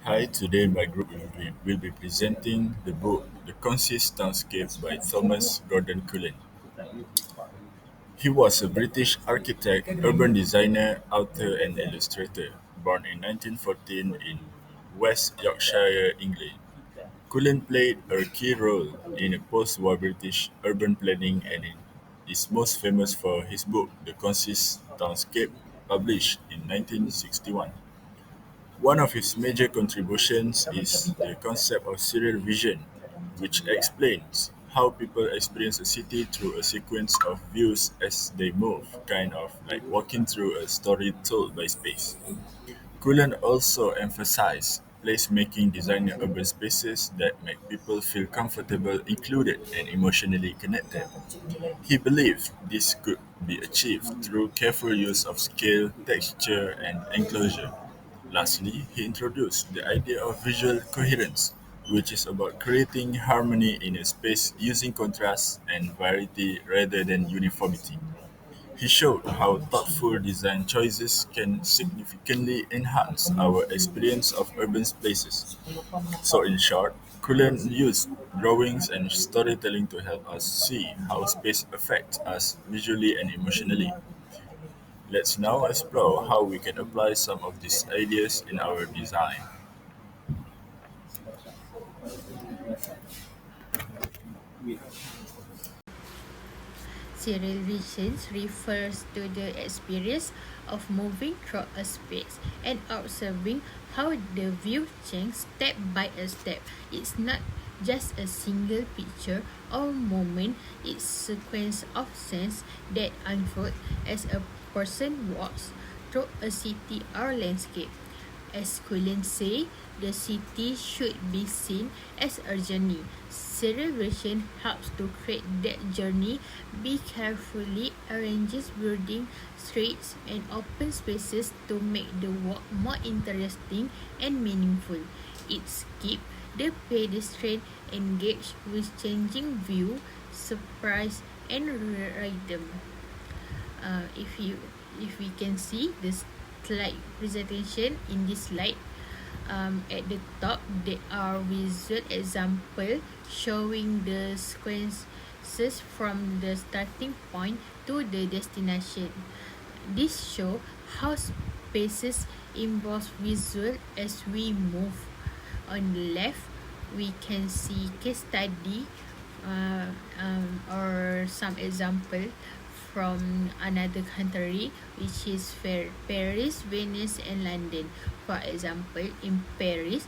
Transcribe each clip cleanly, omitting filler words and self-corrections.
Hi, today my group will be presenting the book The Concise Townscape by Thomas Gordon Cullen. He was a British architect, urban designer, author, and illustrator, born in 1914 in West Yorkshire, England. Cullen played a key role in post-war British urban planning and is most famous for his book The Concise Townscape, published in 1961. One of his major contributions is the concept of serial vision, which explains how people experience a city through a sequence of views as they move, kind of like walking through a story told by space. Cullen also emphasized placemaking designing urban spaces that make people feel comfortable, included, and emotionally connected. He believed this could be achieved through careful use of scale, texture, and enclosure. Lastly, he introduced the idea of visual coherence, which is about creating harmony in a space using contrast and variety rather than uniformity. He showed how thoughtful design choices can significantly enhance our experience of urban spaces. So, in short, Cullen used drawings and storytelling to help us see how space affects us visually and emotionally. Let's now explore how we can apply some of these ideas in our design. Serial vision refers to the experience of moving through a space and observing how the view changes step by step. It's not just a single picture or moment, it's a sequence of scenes that unfold as a person walks through a city or landscape. As Cullen say, the city should be seen as a journey. Celebration helps to create that journey. Be carefully arranges building streets and open spaces to make the walk more interesting and meaningful. It keeps the pedestrian engaged with changing view, surprise, and rhythm. If you if we can see this slide presentation in this slide, at the top there are visual example showing the sequences from the starting point to the destination. This show how spaces involve visual as we move. On the left, we can see case study or some example from another country, which is Paris, Venice, and London. For example, in Paris,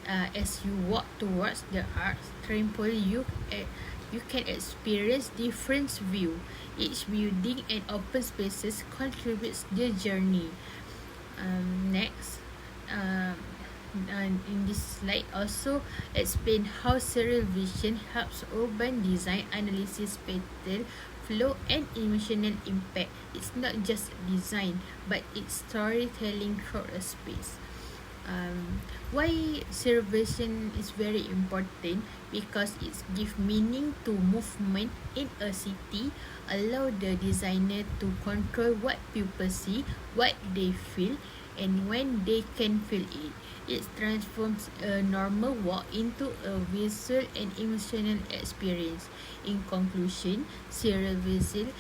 as you walk towards the art temple, you can experience different view. Each building and open spaces contributes the journey. Next, um, and in this slide also explain how serial vision helps urban design analysis pattern flow and emotional impact. It's not just design, but it's storytelling through a space. Why celebration is very important? Because it gives meaning to movement in a city, allow the designer to control what people see, what they feel, and when they can feel it. It transforms a normal walk into a visual and emotional experience. In conclusion, celebration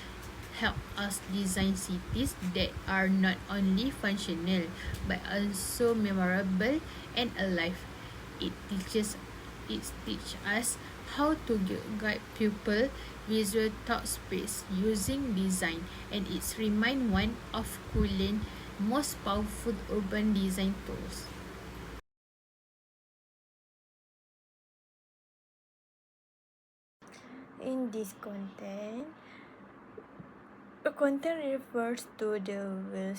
help us design cities that are not only functional but also memorable and alive. It teaches us how to guide people visual thought space using design, and it's remind one of Cullen most powerful urban design tools. In this content, a content refers to the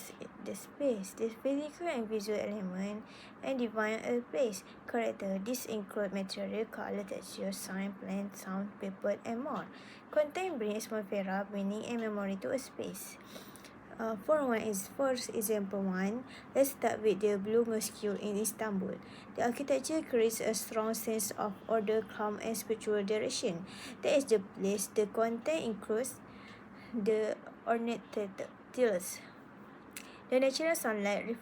space, the physical and visual element, and define a place. Character. This include material, color, texture, sign, plan, sound, people, and more. Content brings atmosphere, meaning, and memory to a space. First example one. Let's start with the Blue Mosque in Istanbul. The architecture creates a strong sense of order, calm, and spiritual direction. That is the place. The content includes the ornate tiles, the natural sunlight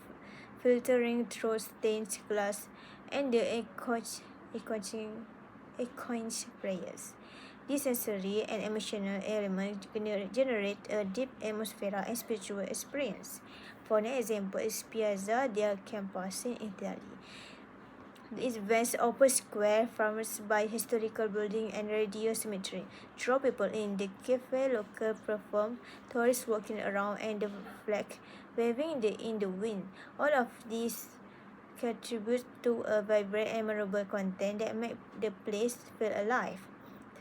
filtering through stained glass, and the equine prayers. These sensory and emotional elements generate a deep atmosphere and spiritual experience. For an example is Piazza del Campos in Italy. This vast open square furnished by historical building and radio symmetry draw people in. The cafe local perform, tourists walking around, and the flag waving in the wind. All of these contribute to a vibrant and memorable content that make the place feel alive.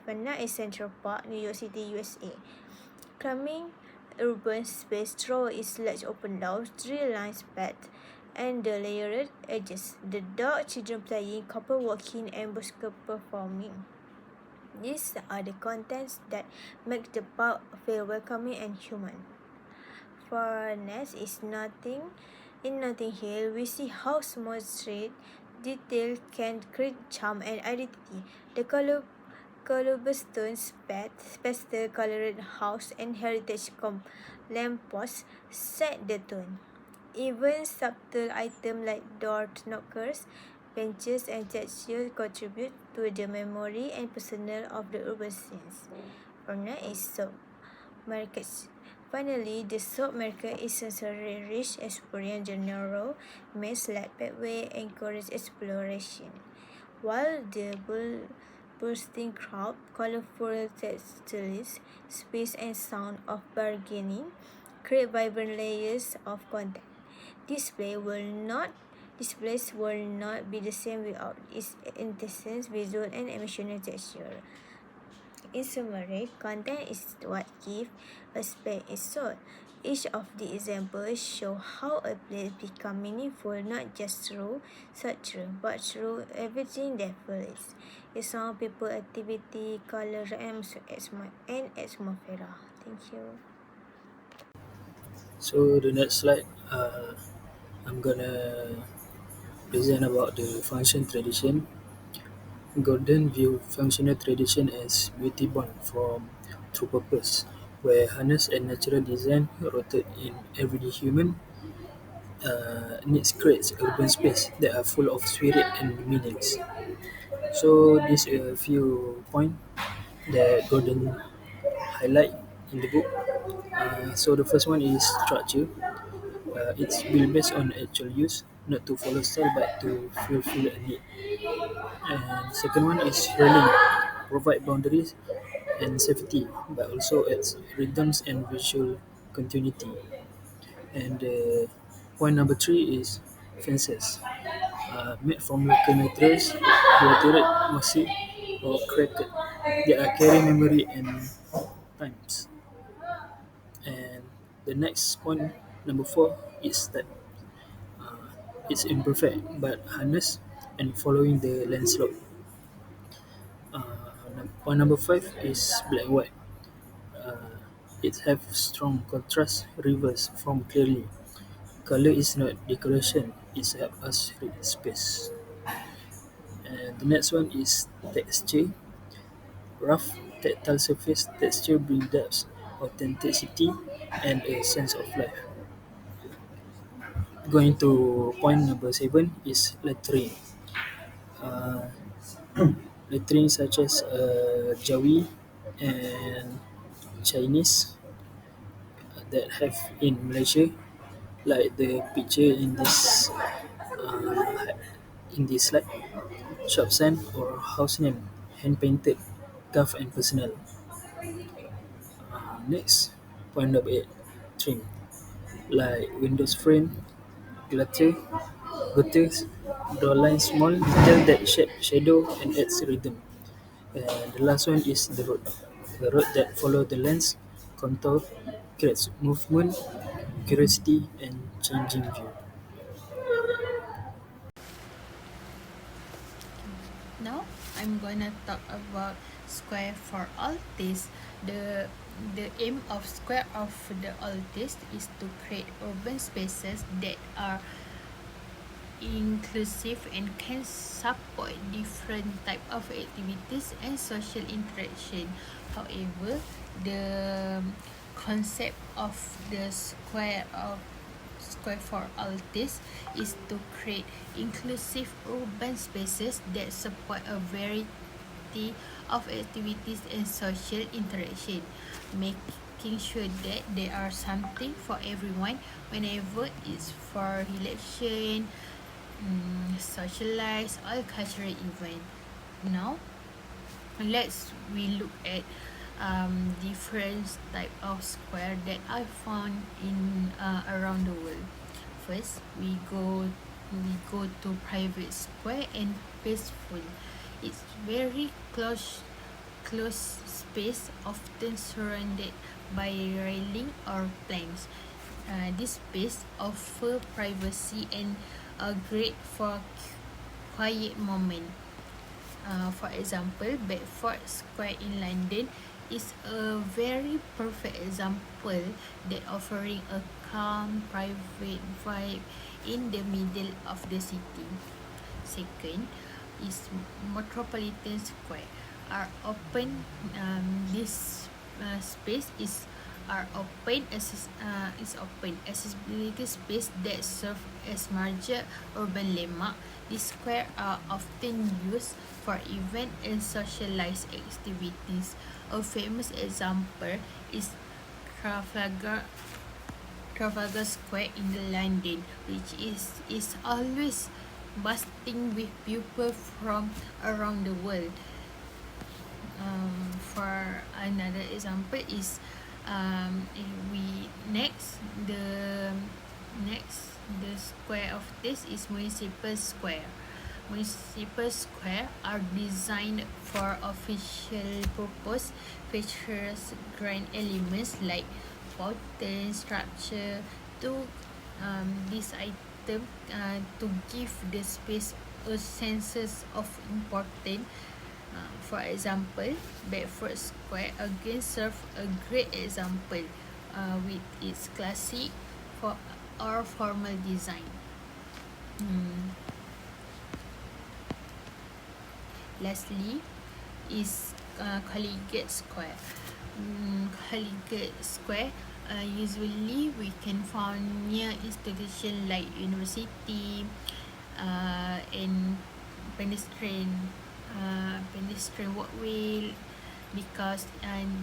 Savannah is Central Park, New York City, USA. Climbing urban space through its large open doors, tree-lined paths, and the layered edges. The dog, children playing, couple walking, and busker performing. These are the contents that make the park feel welcoming and human. For next is nothing. In Notting Hill, we see how small street detail can create charm and identity. The cobblestone path, pastel-colored house, and heritage lampposts set the tone. Even subtle items like door knockers, benches, and textures contribute to the memory and personal of the urban scenes. For next is soap markets. Finally, the soap market is sensory rich experience general makes like pathway encourage exploration. While the bursting crowd, colorful textiles, space and sound of bargaining create vibrant layers of content. Displays will not be the same without its intense visual and emotional texture. In summary, content is what gives a space its soul. Each of the examples show how a place becomes meaningful not just through structure, but through everything that follows. It's sound, people, activity, color, and atmosphere. Thank you. So the next slide, I'm gonna present about the function tradition. Gordon viewed functional tradition as beauty born from true purpose, where harness and natural design rooted in everyday human needs creates urban space that are full of spirit and meanings. So these are a few points that Gordon highlight in the book. So the first one is structure. It's built based on actual use, not to follow style but to fulfill a need. And second one is rolling, provide boundaries and safety, but also adds rhythms and visual continuity. And point number three is fences, made from local materials, watered, mossy, or cracked. They are carry memory and times. And the next point, number four, is that uh, it's imperfect but harness and following the land slope. Point number five is black and white. Uh, it have strong contrast, reverse from clearly. Color is not decoration; it help us read space. And the next one is texture. Rough, tactile surface texture bring depth, authenticity, and a sense of life. Going to point number seven is lettering. Uh, Lettering such as Jawi and Chinese that have in Malaysia, like the picture in this slide, shop sign or house name, hand painted, carved and personal. Next, point number eight, trim, like windows frame, clutter, gutters, draw lines small detail that shape shadow and adds rhythm. And the last one is the road. The road that follow the lens, contour, creates movement, curiosity, and changing view. Now I'm gonna talk about Square for All Taste. The the aim of Square of the All Taste is to create urban spaces that are inclusive and can support different type of activities and social interaction. However, the concept of the Square for Altis is to create inclusive urban spaces that support a variety of activities and social interaction, making sure that there are something for everyone whenever it's for relaxation, socialize, or cultural event. Now, let's we look at different type of square that I found in around the world. First, we go to private square and peaceful. It's very close space, often surrounded by railing or planks. This space offer privacy and a great for quiet moment. For example, Bedford Square in London is a very perfect example that offering a calm, private vibe in the middle of the city. Second is Metropolitan Square. Are open. This space are open is open accessibility space that serve as major urban landmark. These square are often used for event and socialized activities. A famous example is Trafalgar Trafalgar Square in London, which is always bursting with people from around the world. For another example is we next the square of this is Municipal Square. Municipal Square are designed for official purpose, features grand elements like fountain structure to this item to give the space a sense of importance. For example, Bedford Square again serve a great example with its classic for or formal design. Lastly, is Collegiate Square. Collegiate Square usually we can find near institution like university and pedestrian walkway because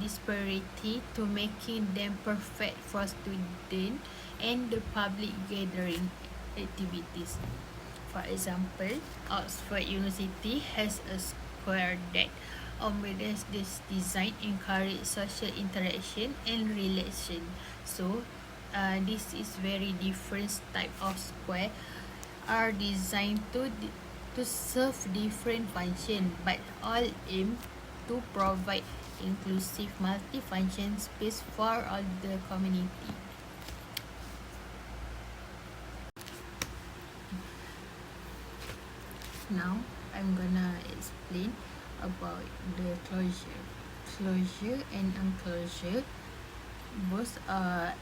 disparity to making them perfect for student and the public gathering activities. For example, Oxford University has a square that accommodates this design encourage social interaction and relation. So, this is very different type of square are designed to serve different function but all aim to provide inclusive multifunction space for all the community. Now I'm gonna explain about the closure and enclosure. Both are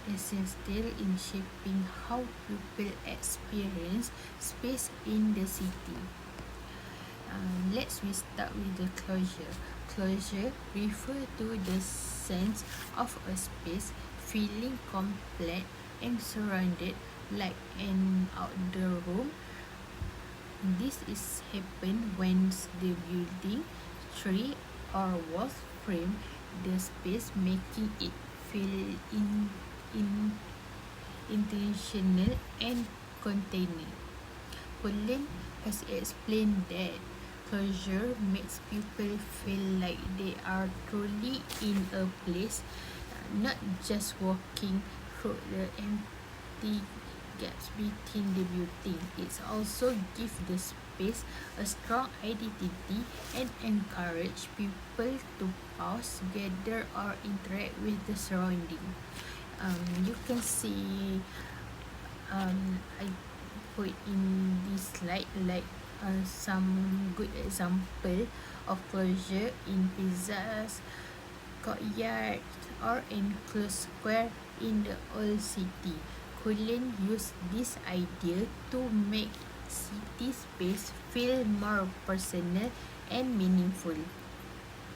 essential in shaping how people experience space in the city. Let's we start with the closure. Closure refer to the sense of a space feeling complete and surrounded like an outdoor room. This is happen when the building, tree or walls frame the space, making it feel in intentional and contained. Colin has explained that closure makes people feel like they are truly in a place, not just walking through the empty gaps between the building. It also gives the space a strong identity and encourage people to pause, gather or interact with the surrounding. You can see I put in this slide like some good example of closure in pizzas, courtyard or enclosed square in the old city. Cullen used this idea to make city space feel more personal and meaningful.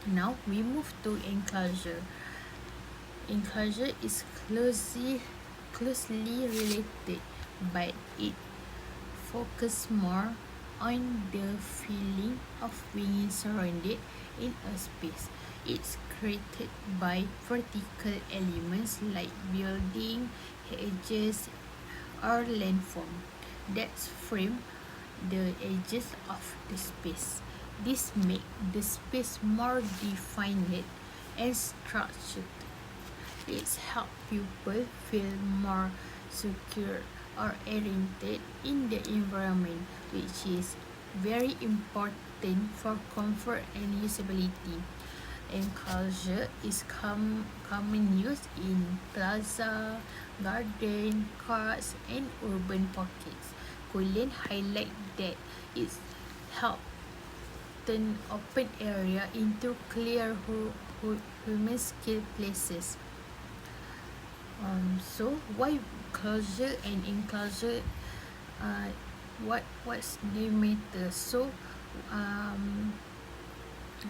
Now we move to enclosure. Enclosure is closely related, but it focuses more on the feeling of being surrounded in a space. It's created by vertical elements like building, hedges, or landform that frame the edges of the space. This makes the space more defined and structured. It's help people feel more secure or oriented in the environment, which is very important for comfort and usability. Enclosure is common use in plaza, garden, carts, and urban pockets. Kulin highlight that it's help turn open area into clear human skill places. So why closure and enclosure? What's the matter? So um,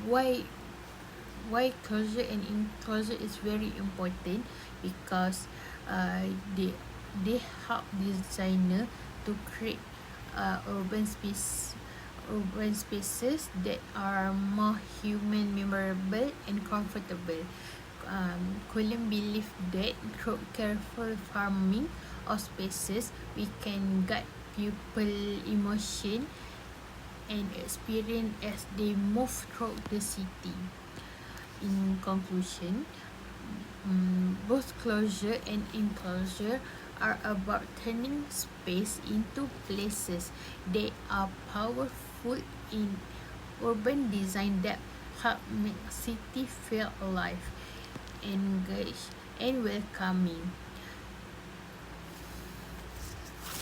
why closure and enclosure is very important because uh, they they help designer to create urban spaces that are more human, memorable, and comfortable. Cullen believe that through careful farming of spaces, we can guide people emotion and experience as they move through the city. In conclusion, both closure and enclosure are about turning space into places. They are powerful in urban design that help make city feel alive, engaged, and welcoming.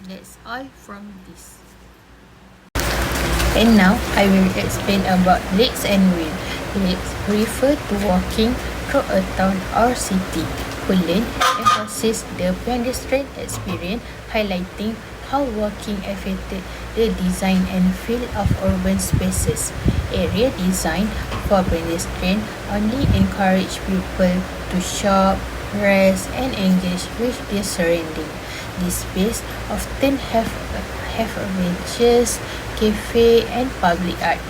That's all from this. And now I will explain about legs and wheel. Legs refer to walking through a town or city. Wheeling emphasizes the pedestrian experience, highlighting how walking affected the design and feel of urban spaces. Area design for pedestrians only encourage people to shop, rest, and engage with their surrounding. These spaces often have benches, cafe, and public art.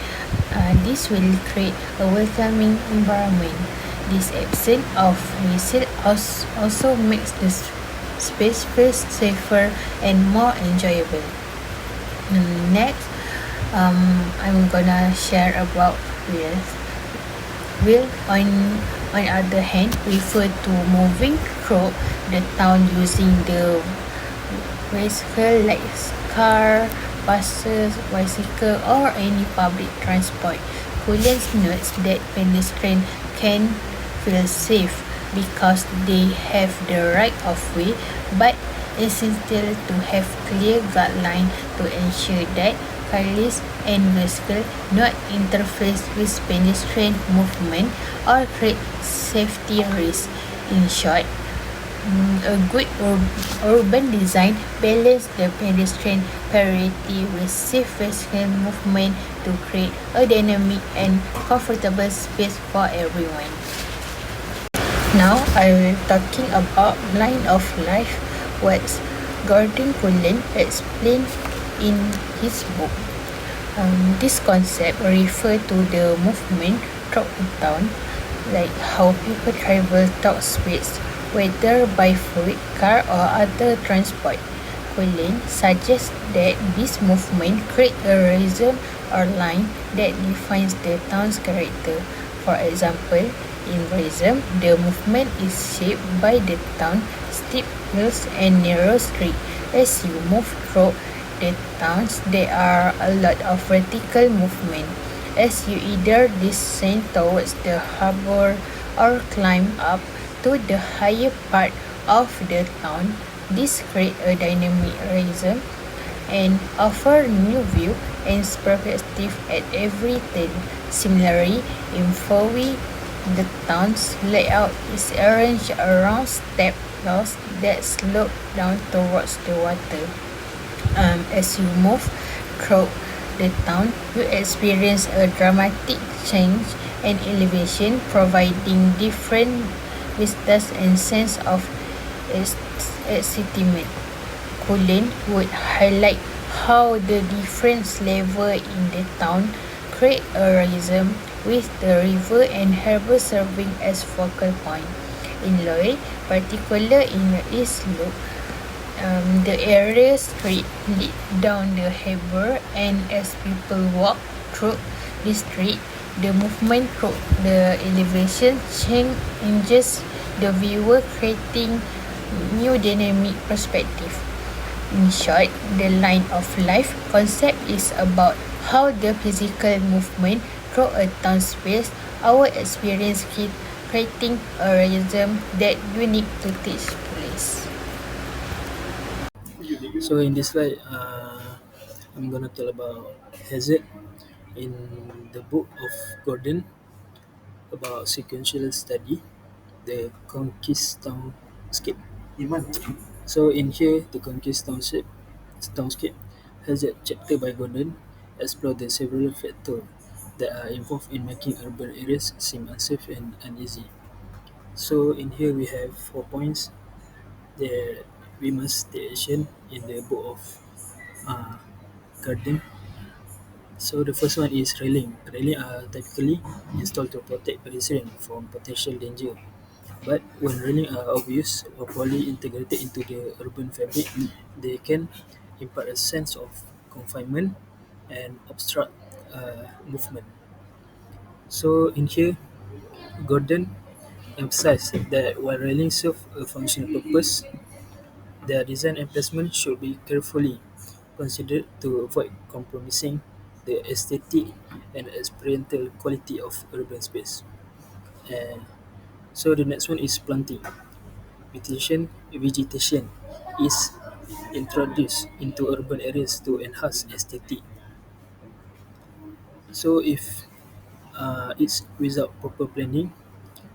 This will create a welcoming environment. This absence of resale also makes the space feel safer and more enjoyable. Next, I'm gonna share about wheels. Wheel on other hand refer to moving through the town using the vehicle like car, buses, bicycle, or any public transport. Collins notes that pedestrians can feel safe because they have the right of way, but essential to have clear guidelines to ensure that cars and bicycles not interfere with pedestrian movement or create safety risks. In short, a good urban design balances the pedestrian priority with safe pedestrian movement to create a dynamic and comfortable space for everyone. Now I will talking about line of life, what Gordon Cullen explained in his book. This concept refers to the movement through the town, like how people travel through space, whether by foot, car, or other transport. Cullen suggests that this movement creates a rhythm or line that defines the town's character. For example, in rhythm, the movement is shaped by the town, steep hills, and narrow streets. As you move through the towns, there are a lot of vertical movement. As you either descend towards the harbor or climb up to the higher part of the town, this creates a dynamic rhythm and offer new view and perspective at every turn. Similarly, in Fowey, the town's layout is arranged around step hills that slope down towards the water. As you move through the town, you experience a dramatic change and elevation, providing different vistas and sense of estimate. Cullen would highlight how the different levels in the town create a rhythm with the river and harbour serving as focal point. In Lloyd, particularly in the East Loop, the area street lead down the harbour, and as people walk through the street, the movement through the elevation changes the viewer, creating new dynamic perspective. In short, the line of life concept is about how the physical movement through a town space, our experience creating a rhythm that unique to each place. So in this slide, I'm gonna tell about hazard in the book of Gordon about sequential study, the conquist townscape. So in here, the conquist townscape has a chapter by Gordon explore the several factors that are involved in making urban areas seem unsafe and uneasy. So in here we have 4 points that we must take action in the book of uh, Gordon. So the first one is railing. Railing are typically installed to protect pedestrians from potential danger. But when railing are obvious or poorly integrated into the urban fabric, they can impart a sense of confinement and obstruct movement. So in here, Gordon emphasized that while railings serve a functional purpose, their design and placement should be carefully considered to avoid compromising the aesthetic and experiential quality of urban space. And so the next one is planting. Vegetation is introduced into urban areas to enhance aesthetic. So if it's without proper planting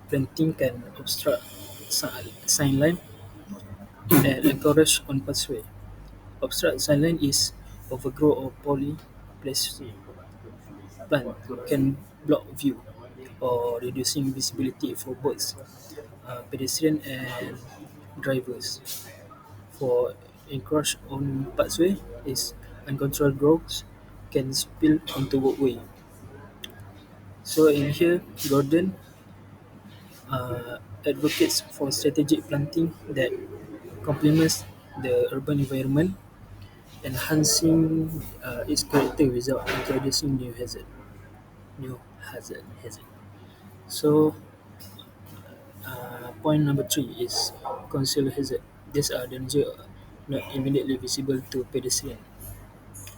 can obstruct sign line and encourage on pathway. Obstruct sign line is overgrow or poorly placed plant can block view or reducing visibility for both pedestrian and drivers. For encroach on pathway is uncontrolled growth can spill onto walkway. So in here, Gordon advocates for strategic planting that complements the urban environment, enhancing its character without introducing new hazard. Hazard. So point number three is concealed hazard. These are danger not immediately visible to pedestrian,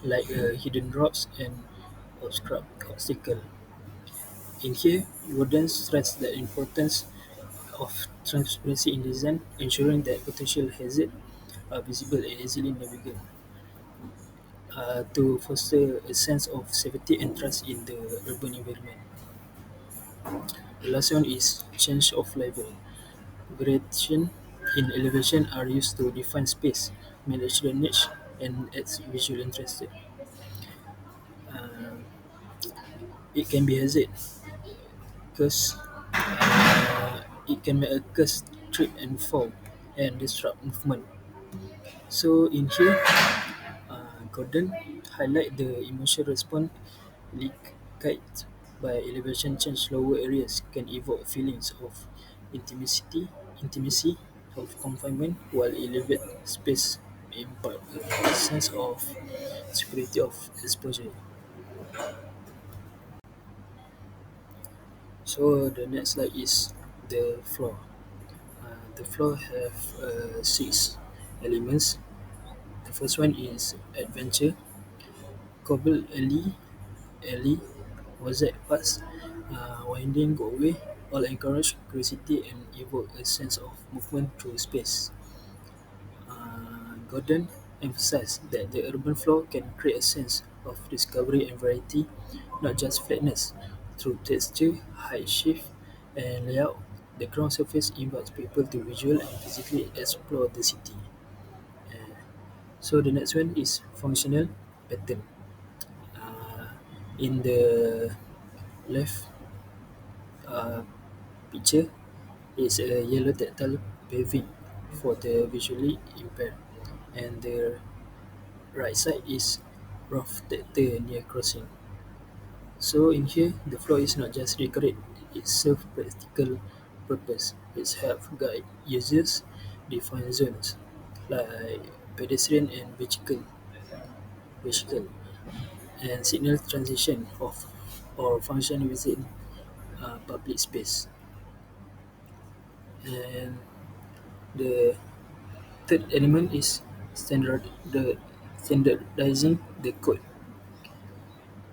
like hidden drops and obstacle. In here, Gordon stressed the importance of transparency in design, ensuring that potential hazards are visible and easily navigable to foster a sense of safety and trust in the urban environment. The last one is change of level. Gradation in elevation are used to define space, manage drainage, and add visual interest. Uh, it can be hazard because it can make a curse, trip and fall, and disrupt movement. So in here, Gordon highlight the emotional response leaked by elevation change. Lower areas can evoke feelings of intimacy, intimacy of confinement, while elevated space may impart a sense of security of exposure. So the next slide is the floor. The floor have six elements. The first one is adventure, cobble alley, mosaic paths, winding walkway, all encourage curiosity and evoke a sense of movement through space. Gordon emphasized that the urban floor can create a sense of discovery and variety, not just flatness. Through texture, height shift, and layout, the ground surface invites people to visually and physically explore the city. Uh, so the next one is functional pattern. Uh, in the left uh, picture is a yellow tactile paving. for the visually impaired, and the right side is rough texture near crossing. So in here, the floor is not just decorate; it serves practical purpose. It helps guide users define zones like pedestrian and vehicle, and signal transition of or function within public space. And the third element is standardizing the code.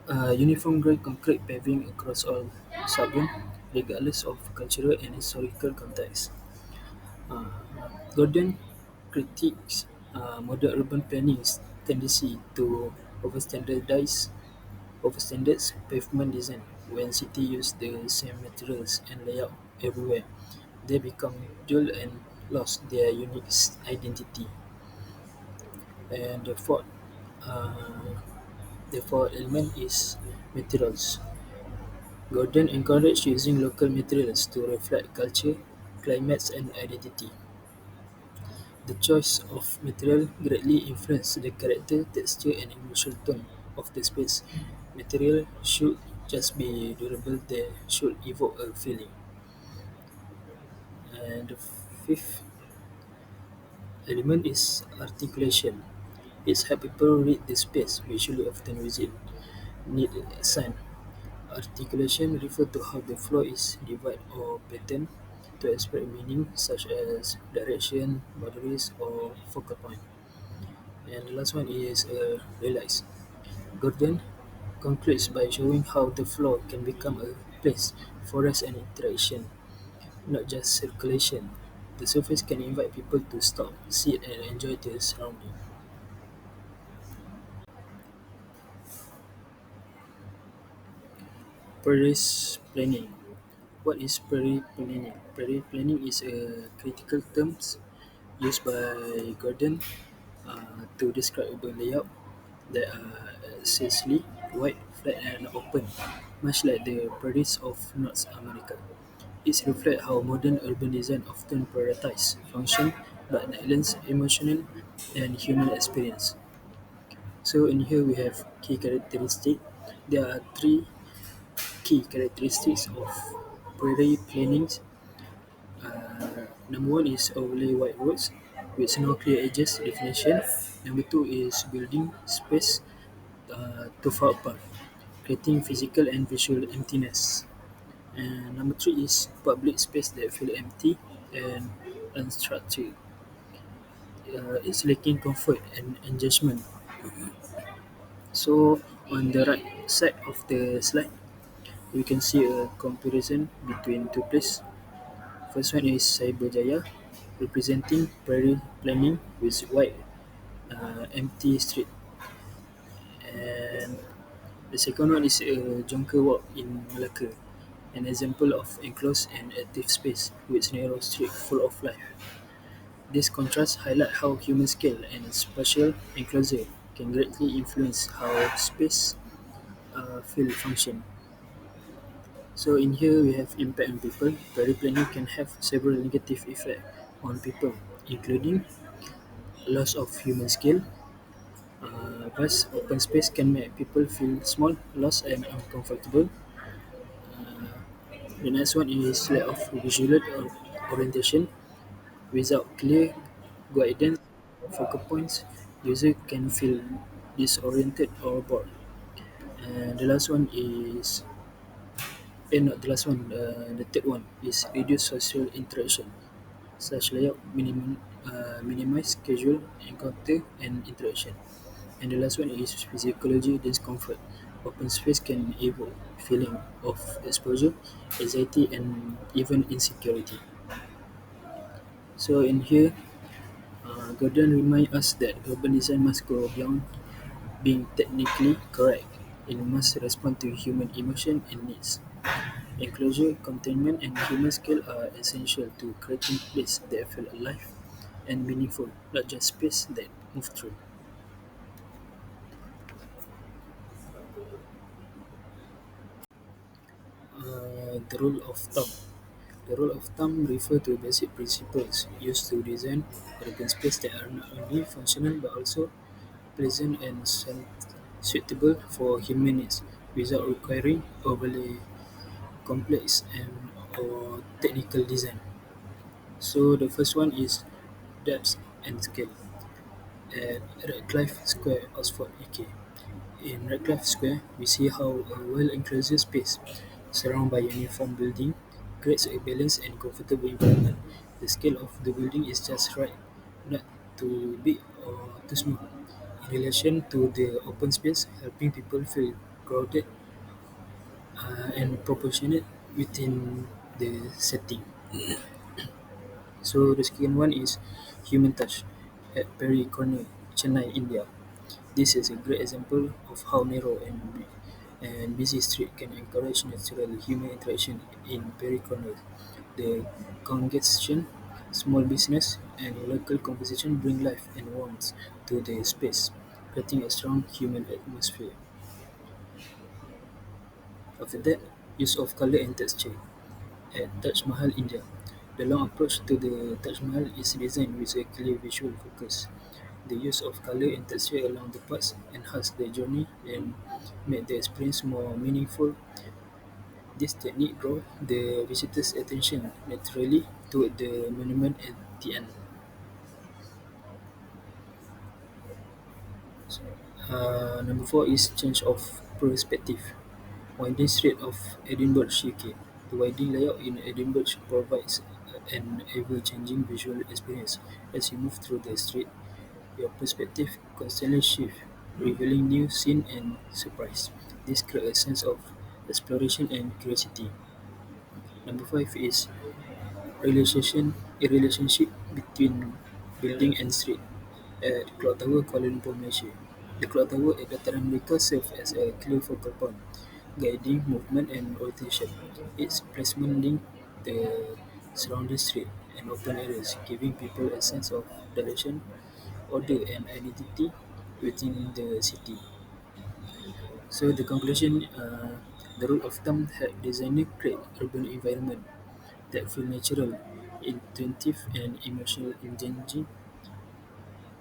Uniform grey concrete paving across all suburban, regardless of cultural and historical context. Uh, Gordon critiques modern urban planning's tendency to overstandardize overstandards pavement design. When cities use the same materials and layout everywhere, they become dull and lost their unique identity. And uh, the fourth element is materials. Gordon encouraged using local materials to reflect culture, climates, and identity. The choice of material greatly influences the character, texture, and emotional tone of the space. Material should just be durable; they should evoke a feeling. And the fifth element is articulation. It's how people read the space visually often visit need a sign. Articulation refers to how the floor is divided or patterned to express meaning such as direction, boundaries, or focal point. And the last one is relax. Gordon concludes by showing how the floor can become a place for rest and interaction, not just circulation. The surface can invite people to stop, sit, and enjoy their surroundings. Paris planning. What is Prairie planning? Prairie planning is a critical term used by Gordon to describe urban layout that are essentially wide, flat, and open, much like the prairies of North America. It reflects how modern urban design often prioritizes function but neglects emotional and human experience. So in here we have key characteristics. There are three key characteristics of prairie planning. Number one is overlay wide roads with no clear edges definition. Number two is building space too far apart, creating physical and visual emptiness. And number three is public space that feel empty and unstructured. It's lacking comfort and engagement. So on the right side of the slide, we can see a comparison between two places. First one is Cyberjaya, representing prairie planning with wide, empty street, and the second one is Jonker Walk in Malacca, an example of enclosed and active space with narrow street full of life. This contrast highlight how human scale and spatial enclosure can greatly influence how space feel function. So in here we have impact on people. Prairie planning can have several negative effects on people, including loss of human scale. Vast open space can make people feel small, lost, and uncomfortable. The next one is lack of visual orientation. Without clear guidance or focal points, user can feel disoriented or bored. And the last one is, not the last one, the third one is reduce social interaction. Such layout minimize casual encounter and interaction. And the last one is physiology discomfort. Open space can evoke feeling of exposure, anxiety, and even insecurity. So in here, Gordon reminds us that urban design must go beyond being technically correct. It must respond to human emotion and needs. Enclosure, containment, and human scale are essential to creating places that feel alive and meaningful, not just space that move through. The rule of thumb. The rule of thumb refers to basic principles used to design urban space that are not only functional but also pleasant and suitable for human needs without requiring overly complex and or technical design. So the first one is depth and scale. At Redcliffe Square, Oxford, UK. In Redcliffe Square, we see how a well-enclosed space, surrounded by uniform building, creates a balanced and comfortable environment. The scale of the building is just right, not too big or too small, in relation to the open space, helping people feel crowded and proportionate within the setting. So the second one is human touch at Perry Corner, Chennai, India. This is a great example of how narrow and busy street can encourage natural human interaction in Perry Corner. The congestion, small business, and local conversation bring life and warmth to the space, creating a strong human atmosphere. After that, use of color and texture. At Taj Mahal, India, the long approach to the Taj Mahal is designed with a clear visual focus. The use of color and texture along the paths enhance the journey and make the experience more meaningful. This technique draws the visitor's attention naturally to the monument at the end. Number four is change of perspective. Winding Street of Edinburgh, UK. The winding layout in Edinburgh provides an ever-changing visual experience. As you move through the street, your perspective constantly shifts, revealing new scenes and surprise. This creates a sense of exploration and curiosity. Number five is relationship between building and street. At Clock Tower, Kuala Lumpur, Malaysia. The clock tower at Dataran Merdeka serves as a clear focal point, guiding movement and rotation. Its placement links the surrounding street and open areas, giving people a sense of direction, order, and identity within the city. So the conclusion, the rule of thumb help designer create urban environment that feel natural, intuitive, and emotional engaging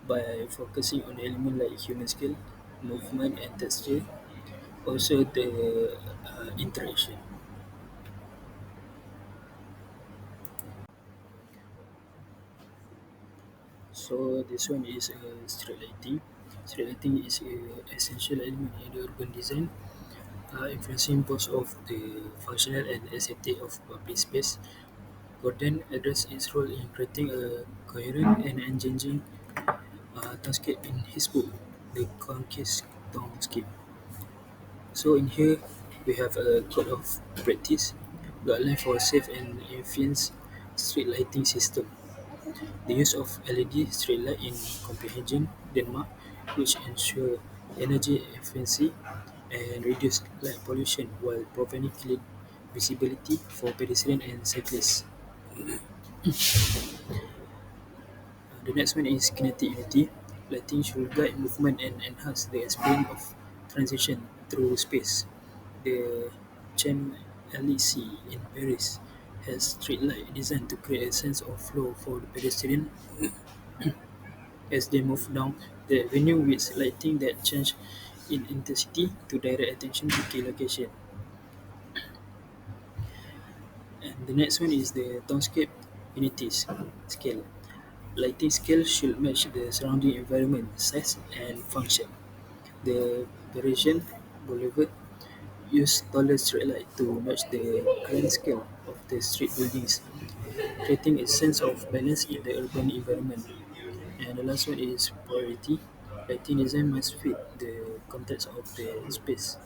by focusing on elements like human skill, movement, and texture. Also, the interaction. So this one is street lighting. Street lighting is an essential element in the urban design, influencing both of the functional and aesthetic of public space. Gordon addressed its role in creating a coherent and engaging townscape in his book, The Concise Townscape. So in here, we have a code of practice, guideline for safe and efficient street lighting system. The use of LED streetlight in Copenhagen, Denmark, which ensure energy efficiency and reduce light pollution while providing clean visibility for pedestrians and cyclists. The next one is kinetic unity. Lighting should guide movement and enhance the experience of transition through space. The Champs-Élysées in Paris has streetlight designed to create a sense of flow for the pedestrian as they move down the avenue with lighting that change in intensity to direct attention to key location. And the next one is the townscape unities scale. Lighting scale should match the surrounding environment, size, and function. The Parisian Boulevard use taller streetlight to match the grand scale of the street buildings, creating a sense of balance in the urban environment. And the last one is priority. Lighting design must fit the context of the space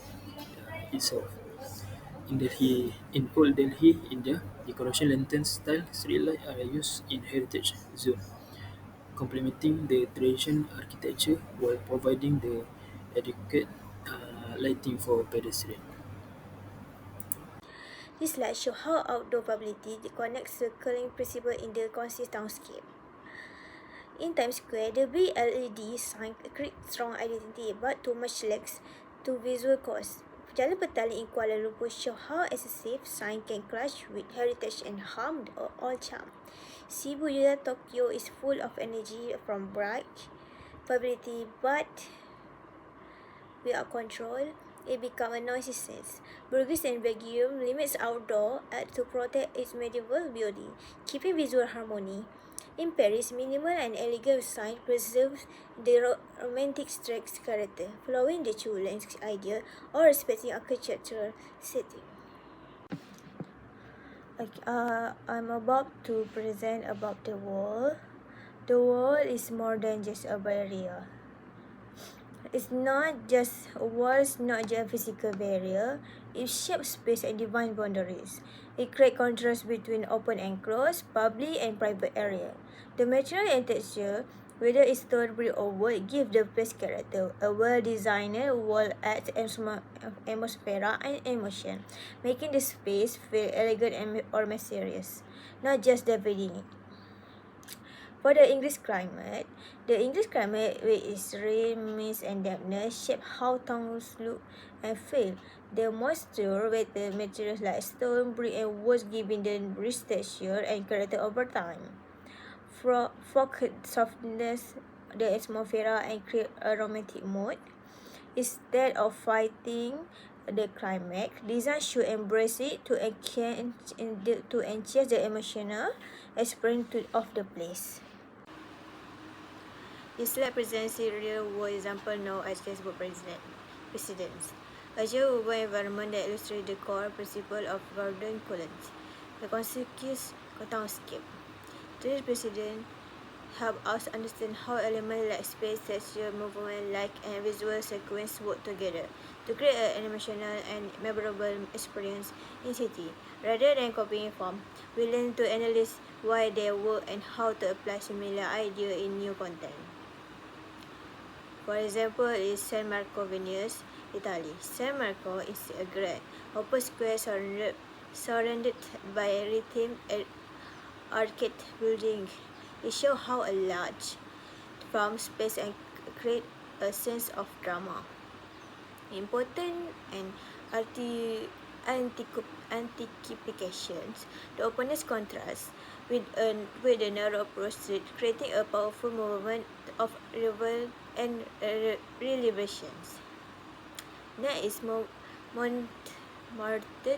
itself. In old Delhi, India, decoration lantern style streetlights are used in heritage zone, complementing the traditional architecture while providing the adequate lighting for pedestrians. This slide shows how outdoor publicity connects circling principle in the concise townscape. In Times Square, the big LED sign create strong identity, but too much lacks to visual cost. Jalan Petali in Kuala Lumpur show how excessive sign can clash with heritage and harm the old charm. Shibuya, Tokyo is full of energy from bright publicity, but without control, it becomes a noisy sense. Burgess and Belgium limits outdoor art to protect its medieval beauty, keeping visual harmony. In Paris, minimal and elegant sign preserves the romantic street's character, following the true lens idea or respecting architectural setting. I'm about to present about the wall. The wall is more than just a barrier. It's not just a wall, it's not just a physical barrier. It shapes space and defines boundaries. It creates contrast between open and closed, public and private area. The material and texture, whether it's stone, brick or wood, give the place character. A well-designed wall adds atmosphere and emotion, making the space feel elegant and or mysterious, not just dividing it. For the English climate, with its rain, mist, and dampness shape how towns look and feel. The moisture with the materials like stone, brick, and wood giving them rich texture and character over time. Fog softness the atmosphere and create a romantic mood. Instead of fighting the climax, design should embrace it to enhance the emotional experience of the place. This slide presents a real-world example known as Facebook precedents. A geo-urban environment that illustrates the core principle of Gordon Cullen's, the concise townscape. These precedents help us understand how elements like space, texture, movement, light, and visual sequence work together to create an emotional and memorable experience in city. Rather than copying from, we learn to analyze why they work and how to apply similar ideas in new content. For example, is San Marco, Venice, Italy. San Marco is a great open square surrounded by rhythm arcade building. It shows how a large from space and create a sense of drama. Important and anticipations. The openness contrasts with the narrow approach street, creating a powerful movement of revel and relevations. Next is Montmartre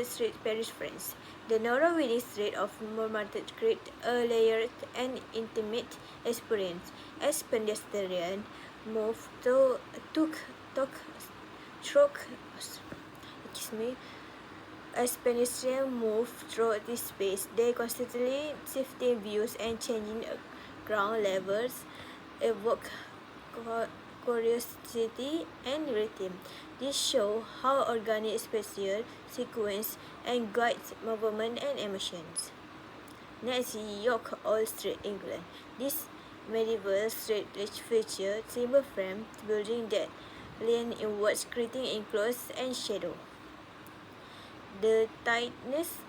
Street, Paris, France. The narrow windy street of Montmartre creates a layered and intimate experience as pedestrians move through this space, they constantly shifting views and changing ground levels evoke curiosity and rhythm. This shows how organic spatial sequence and guides movement and emotions. Next is York Old Street, England. This medieval street features timber frame building that lean inwards, creating enclosed and shadow. The tightness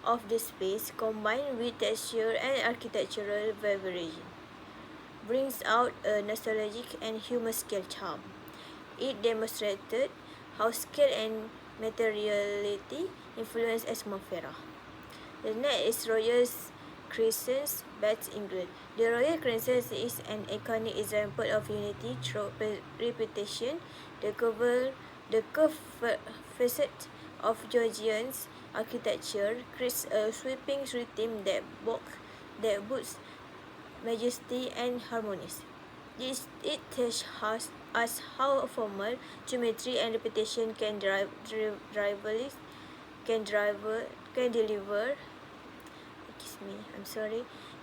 of the space, combined with texture and architectural vibration, brings out a nostalgic and human-scale charm. It demonstrated how scale and materiality influence atmosphere. The next is Royal Crescent, Bath, England. The Royal Crescent is an iconic example of unity through repetition. The curved facade of Georgian architecture creates a sweeping rhythm that boosts majesty and harmony. It teaches us how formal geometry and repetition can deliver.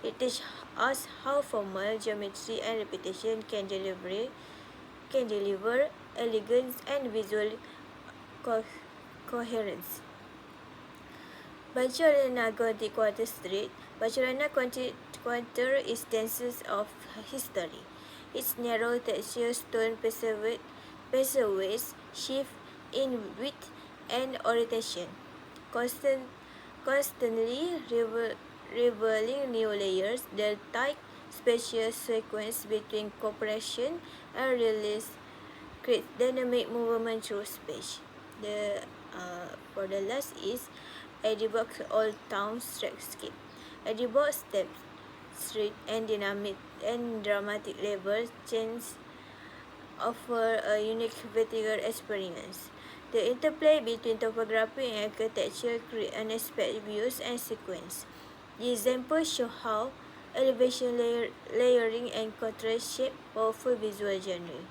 It teaches us how formal geometry and repetition can deliver elegance and visual coherence. Barcelona Gothic Quarter Street. Barcelona Quarter is dense of history. Its narrow texture stone passageways shift in width and orientation, constantly revealing new layers. The tight spatial sequence between compression and release creates dynamic movement through space. The for the last is Edinburgh Old Town Streetscape. Edinburgh steps, street and dynamic and dramatic level change offer a unique vertical experience. The interplay between topography and architecture create unexpected views and sequence. The examples show how elevation layering and contrast shape powerful visual genre.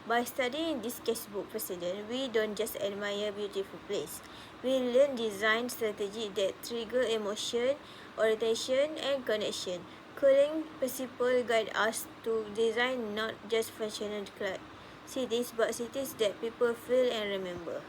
By studying this casebook precedent, we don't just admire beautiful place. We learn design strategy that trigger emotion, orientation, and connection. Current principles guide us to design not just functional cities, but cities that people feel and remember.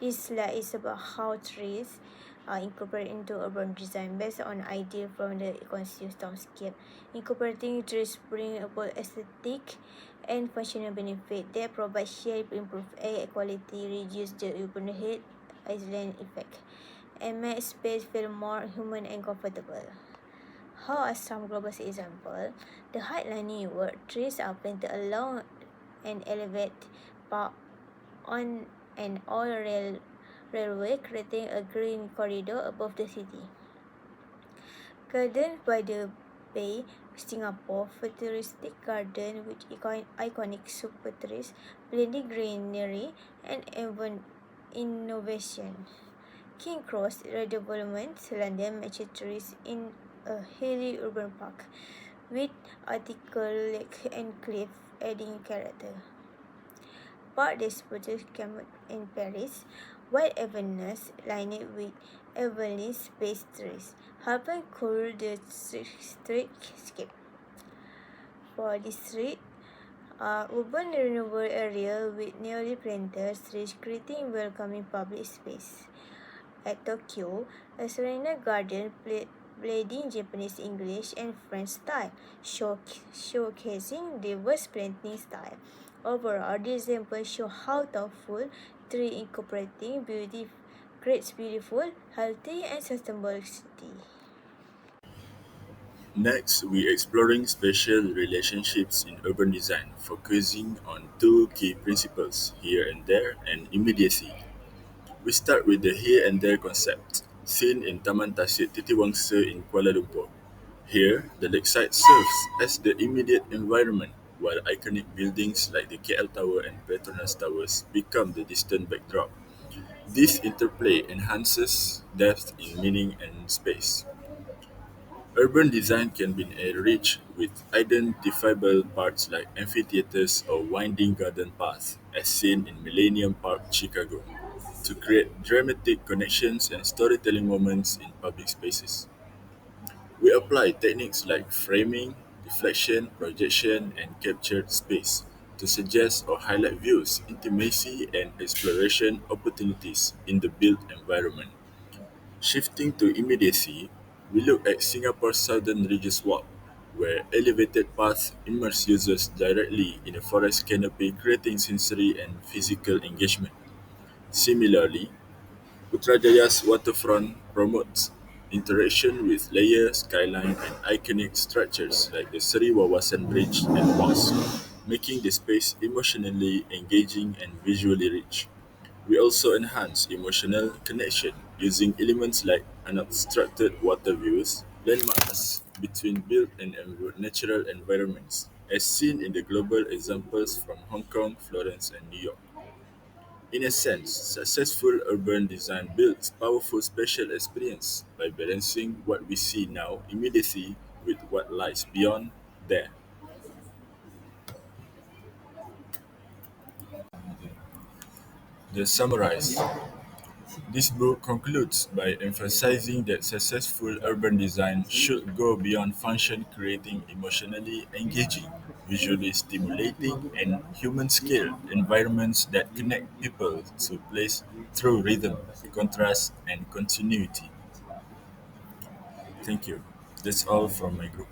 This slide is about how trees are incorporated into urban design based on ideas from the concise townscape. Incorporating trees bring about aesthetic and functional benefit. They provide shade, improve air quality, reduce the urban heat island effect, and make space feel more human and comfortable. How are some global examples? The highlining where trees are planted along an elevated path on an railway, creating a green corridor above the city. Garden by the Bay, Singapore, futuristic garden with iconic super trees, blending greenery and innovation. King Cross redevelopment, London matches trees in a hilly urban park, with article lake and cliff adding character. Parc des Sportifs Camus in Paris, wide avenues lined with evenly spaced trees, helping cool the streetscape. For this street, urban renewable area with newly planted trees creating welcoming public space. At Tokyo, a serene garden blending Japanese English and French style, showcasing diverse planting style. Overall, this example show how thoughtful tree incorporating beauty creates beautiful, healthy, and sustainable city. Next, we're exploring spatial relationships in urban design, focusing on two key principles, here and there and immediacy. We start with the here and there concept, seen in Taman Tasik Titiwangsa in Kuala Lumpur. Here, the lakeside serves as the immediate environment, while iconic buildings like the KL Tower and Petronas Towers become the distant backdrop. This interplay enhances depth in meaning and space. Urban design can be enriched with identifiable parts like amphitheaters or winding garden paths, as seen in Millennium Park, Chicago, to create dramatic connections and storytelling moments in public spaces. We apply techniques like framing, deflection, projection, and captured space to suggest or highlight views, intimacy, and exploration opportunities in the built environment. Shifting to immediacy, we look at Singapore's Southern Ridges Walk, where elevated paths immerse users directly in a forest canopy, creating sensory and physical engagement. Similarly, Putrajaya's waterfront promotes interaction with layer, skyline, and iconic structures like the Seri Wawasan Bridge and mosque, making the space emotionally engaging and visually rich. We also enhance emotional connection using elements like unobstructed water views, landmarks between built and natural environments, as seen in the global examples from Hong Kong, Florence, and New York. In a sense, successful urban design builds powerful spatial experience by balancing what we see now immediately with what lies beyond there. The summarize. This book concludes by emphasizing that successful urban design should go beyond function, creating emotionally engaging, visually stimulating, and human scale environments that connect people to place through rhythm, contrast, and continuity. Thank you. That's all from my group.